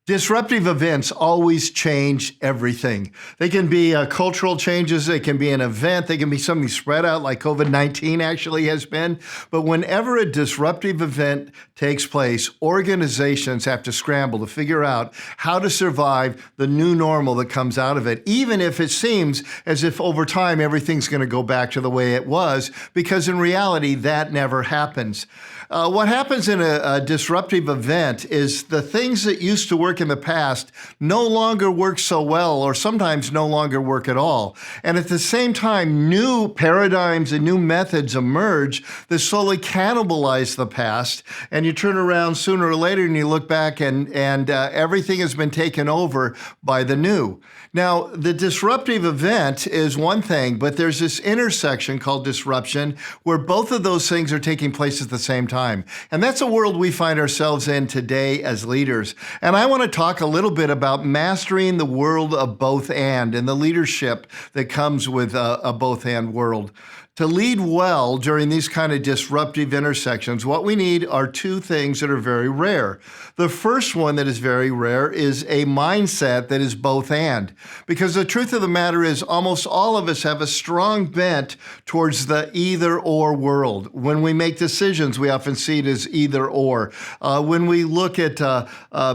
Disruptive events always change everything. They can be cultural changes, they can be an event, they can be something spread out like COVID-19 actually has been. But whenever a disruptive event takes place, organizations have to scramble to figure out how to survive the new normal that comes out of it, even if it seems as if over time everything's going to go back to the way it was, because in reality that never happens. What happens in a disruptive event is the things that used to work in the past no longer work so well, or sometimes no longer work at all. And at the same time, new paradigms and new methods emerge that slowly cannibalize the past. And you turn around sooner or later and you look back and everything has been taken over by the new. Now, the disruptive event is one thing, but there's this intersection called disruption where both of those things are taking place at the same time. And that's a world we find ourselves in today as leaders. And I want to talk a little bit about mastering the world of both and the leadership that comes with a both and world. To lead well during these kind of disruptive intersections, what we need are two things that are very rare. The first one that is very rare is a mindset that is both and. Because the truth of the matter is almost all of us have a strong bent towards the either or world. When we make decisions, we often see it as either or. When we look at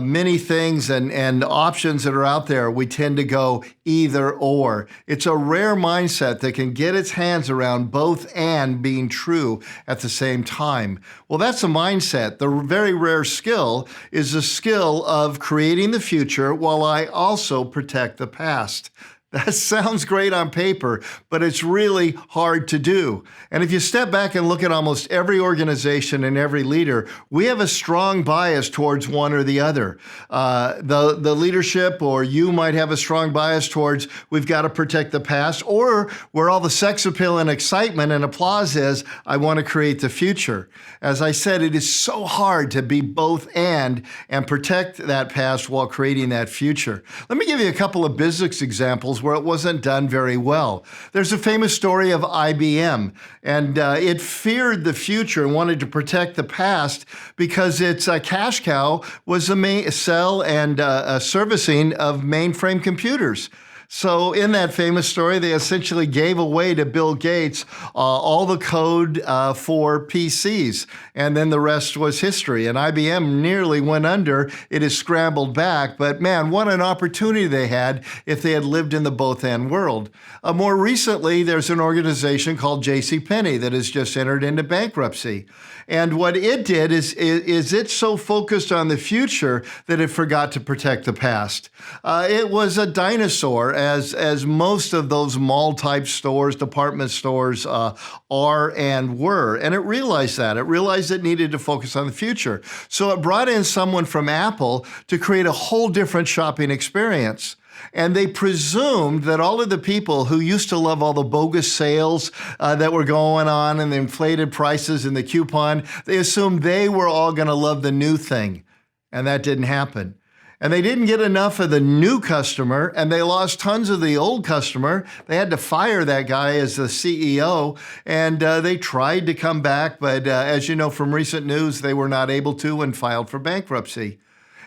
many things and options that are out there, we tend to go either or. It's a rare mindset that can get its hands around both and being true at the same time. Well, that's a mindset. The very rare skill is the skill of creating the future while I also protect the past. That sounds great on paper, but it's really hard to do. And if you step back and look at almost every organization and every leader, we have a strong bias towards one or the other. The leadership or you might have a strong bias towards we've got to protect the past, or where all the sex appeal and excitement and applause is, I want to create the future. As I said, it is so hard to be both and protect that past while creating that future. Let me give you a couple of business examples where it wasn't done very well. There's a famous story of IBM, and it feared the future and wanted to protect the past because its cash cow was the sell and servicing of mainframe computers. So in that famous story, they essentially gave away to Bill Gates all the code for PCs, and then the rest was history. And IBM nearly went under. It has scrambled back, but man, what an opportunity they had if they had lived in the both-and world. More recently, there's an organization called JCPenney that has just entered into bankruptcy. And what it did is it so focused on the future that it forgot to protect the past. It was a dinosaur, as most of those mall-type stores, department stores are and were. And it realized that. It realized it needed to focus on the future. So it brought in someone from Apple to create a whole different shopping experience. And they presumed that all of the people who used to love all the bogus sales that were going on and the inflated prices and the coupon, they assumed they were all going to love the new thing. And that didn't happen. And they didn't get enough of the new customer, and they lost tons of the old customer. They had to fire that guy as the CEO, and they tried to come back, but as you know from recent news, they were not able to and filed for bankruptcy.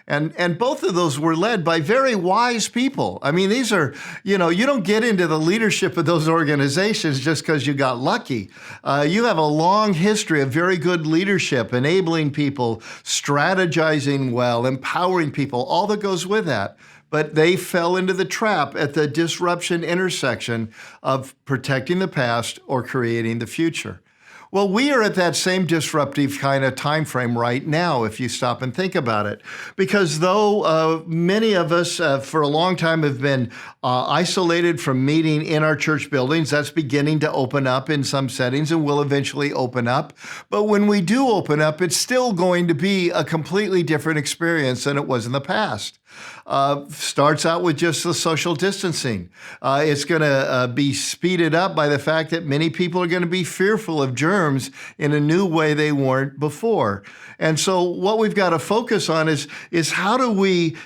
And both of those were led by very wise people. I mean, these are, you don't get into the leadership of those organizations just because you got lucky. You have a long history of very good leadership, enabling people, strategizing well, empowering people, all that goes with that. But they fell into the trap at the disruption intersection of protecting the past or creating the future. Well, we are at that same disruptive kind of time frame right now, if you stop and think about it. Because though many of us for a long time have been isolated from meeting in our church buildings, that's beginning to open up in some settings and will eventually open up. But when we do open up, it's still going to be a completely different experience than it was in the past. Starts out with just the social distancing. It's going to be speeded up by the fact that many people are going to be fearful of germs in a new way they weren't before. And so what we've got to focus on is how do we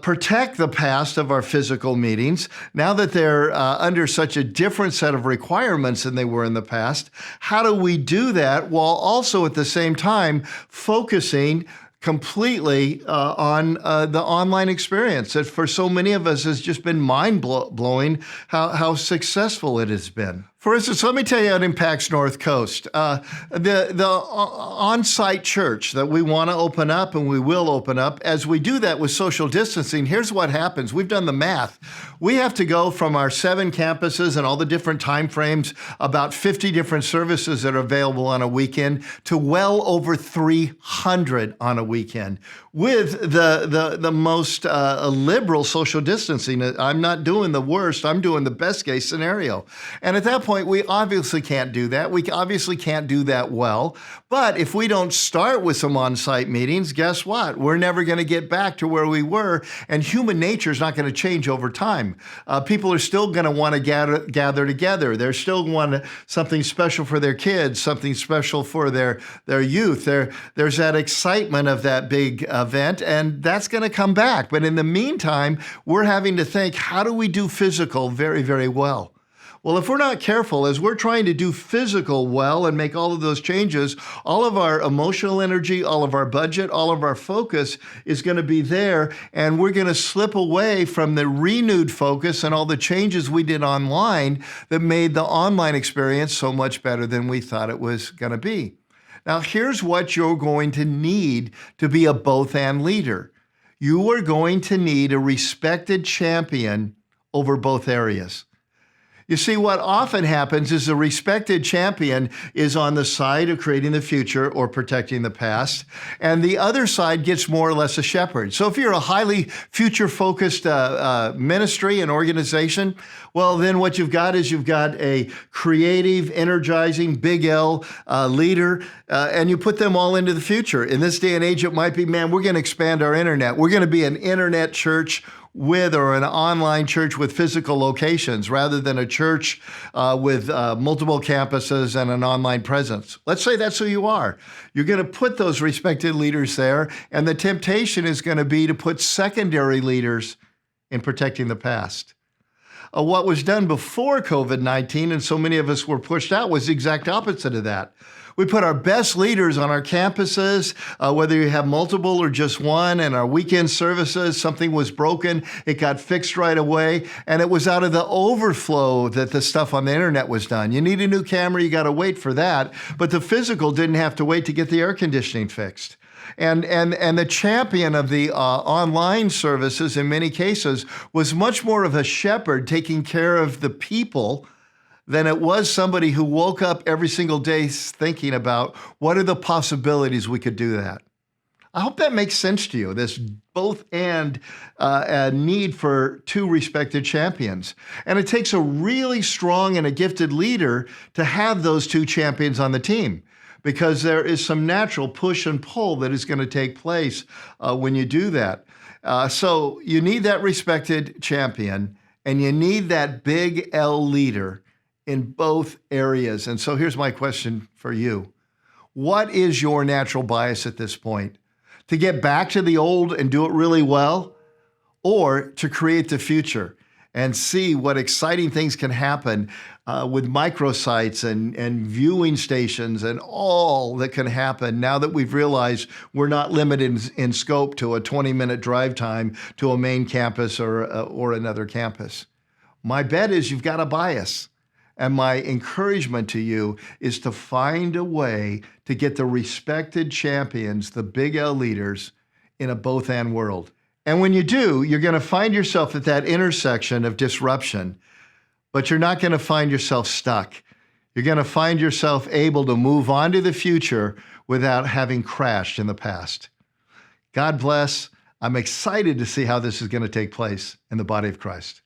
protect the past of our physical meetings now that they're under such a different set of requirements than they were in the past? How do we do that while also at the same time focusing completely on the online experience. That for so many of us has just been mind-blowing how successful it has been. For instance, let me tell you how it impacts North Coast. The on-site church that we want to open up, and we will open up, as we do that with social distancing, here's what happens. We've done the math. We have to go from our 7 campuses and all the different time frames, about 50 different services that are available on a weekend, to well over 300 on a weekend, with the most liberal social distancing. I'm not doing the worst. I'm doing the best case scenario. And at that point, we obviously can't do that. We obviously can't do that well. But if we don't start with some on-site meetings, guess what? We're never going to get back to where we were, and human nature is not going to change over time. People are still going to want to gather together. They're still want something special for their kids, something special for their youth. There's that excitement of that big event, and that's going to come back. But in the meantime, we're having to think, how do we do physical very, very well? Well, if we're not careful, as we're trying to do physical well and make all of those changes, all of our emotional energy, all of our budget, all of our focus is going to be there, and we're going to slip away from the renewed focus and all the changes we did online that made the online experience so much better than we thought it was going to be. Now, here's what you're going to need to be a both-and leader. You are going to need a respected champion over both areas. You see, what often happens is the respected champion is on the side of creating the future or protecting the past, and the other side gets more or less a shepherd. So if you're a highly future-focused ministry and organization, well, then what you've got is you've got a creative, energizing, big L leader, and you put them all into the future. In this day and age, it might be, man, we're going to expand our internet. We're going to be an internet church with, or an online church with physical locations, rather than a church with multiple campuses and an online presence. Let's say that's who you are. You're going to put those respected leaders there, and the temptation is going to be to put secondary leaders in protecting the past. What was done before COVID-19, and so many of us were pushed out, was the exact opposite of that. We put our best leaders on our campuses, whether you have multiple or just one, and our weekend services. Something was broken, it got fixed right away, and it was out of the overflow that the stuff on the internet was done. You need a new camera, you got to wait for that, but the physical didn't have to wait to get the air conditioning fixed. And the champion of the online services, in many cases, was much more of a shepherd taking care of the people than it was somebody who woke up every single day thinking about what are the possibilities we could do that. I hope that makes sense to you, this both and need for two respected champions. And it takes a really strong and a gifted leader to have those two champions on the team, because there is some natural push and pull that is going to take place when you do that. So you need that respected champion, and you need that big L leader in both areas. And so here's my question for you. What is your natural bias at this point? To get back to the old and do it really well, or to create the future and see what exciting things can happen with microsites and viewing stations and all that can happen now that we've realized we're not limited in scope to a 20-minute drive time to a main campus or another campus? My bet is you've got a bias. And my encouragement to you is to find a way to get the respected champions, the big L leaders, in a both-and world. And when you do, you're going to find yourself at that intersection of disruption, but you're not going to find yourself stuck. You're going to find yourself able to move on to the future without having crashed in the past. God bless. I'm excited to see how this is going to take place in the body of Christ.